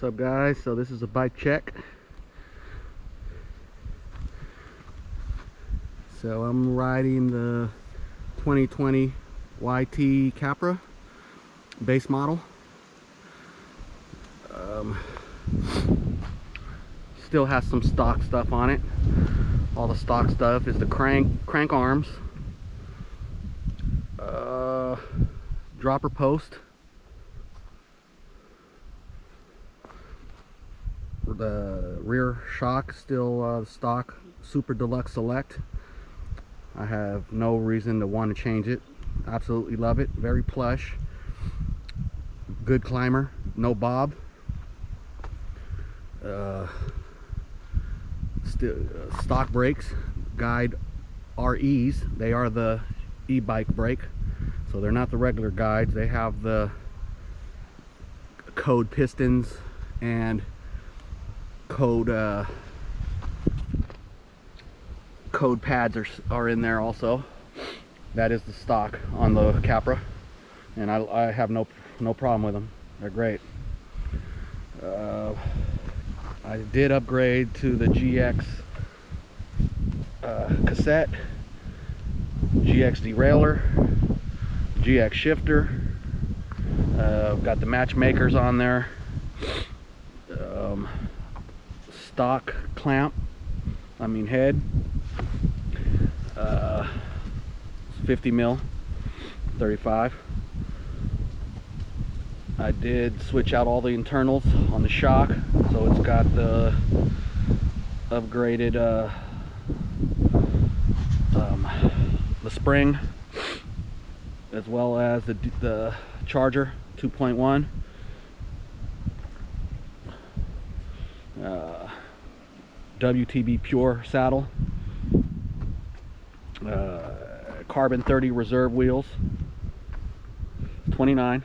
What's up, guys? So this is a bike check. So I'm riding the 2020 YT Capra base model. Still has some stock stuff on it. All the stock stuff is the crank arms, dropper post, the rear shock still stock Super Deluxe Select. I have no reason to want to change it. Absolutely love it. Very plush, good climber, no bob. Still stock brakes, Guide REs. They are the e-bike brake, so they're not the regular guides. They have the code pistons and code pads are in there also. That is the stock on the Capra, and I have no problem with them. They're great. I did upgrade to the GX cassette, GX derailleur, GX shifter. Got the matchmakers on there. Stock clamp, head, 50 mil 35. I did switch out all the internals on the shock, so it's got the upgraded the spring, as well as the charger 2.1. WTB Pure saddle, carbon 30 reserve wheels, 29.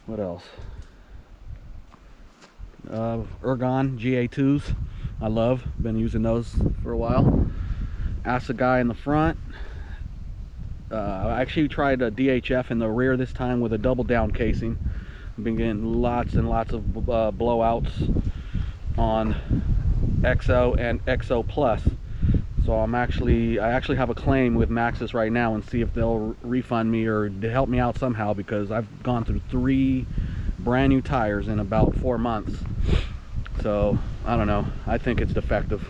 What else? Ergon GA2s. I love. Been using those for a while. Assegai in the front. I actually tried a DHF in the rear this time with a double down casing. I've been getting lots and lots of blowouts on XO and XO Plus. So I actually have a claim with Maxxis right now, and see if they'll refund me or help me out somehow, because I've gone through 3 brand new tires in about 4 months. So I don't know, I think it's defective.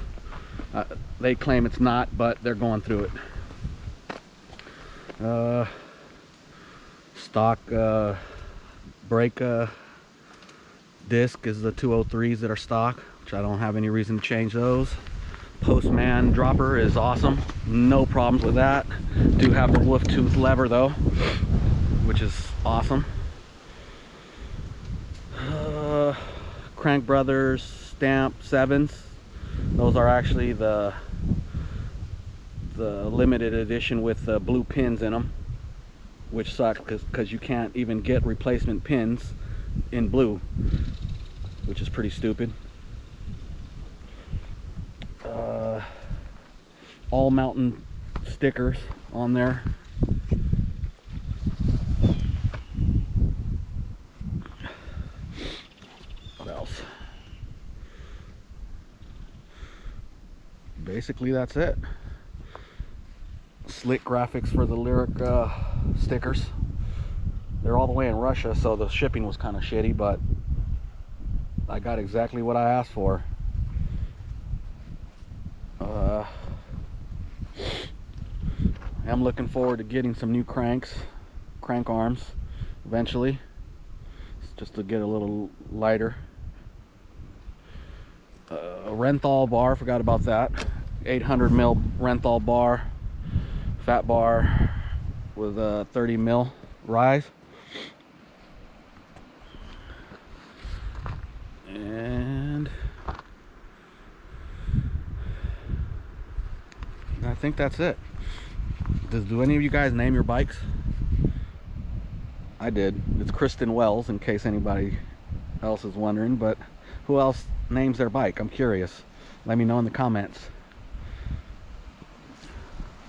They claim it's not, but they're going through it. Stock brake disc is the 203s that are stock, which I don't have any reason to change those. Postman dropper is awesome, no problems with that. Do have the wolf tooth lever though, which is awesome. Crank Brothers stamp 7s. Those are actually the limited edition with the blue pins in them, which sucks because you can't even get replacement pins in blue, which is pretty stupid. All mountain stickers on there. What else? Basically that's it. Slick graphics for the Lyric stickers. They're all the way in Russia, so the shipping was kind of shitty, but I got exactly what I asked for. I'm looking forward to getting some new crank arms eventually, just to get a little lighter. A Renthal bar, forgot about that. 800 mil Renthal bar, fat bar with a 30 mil rise. And I think that's it. Do any of you guys name your bikes? I did. It's Kristen Wells, in case anybody else is wondering, but who else names their bike? I'm curious. Let me know in the comments.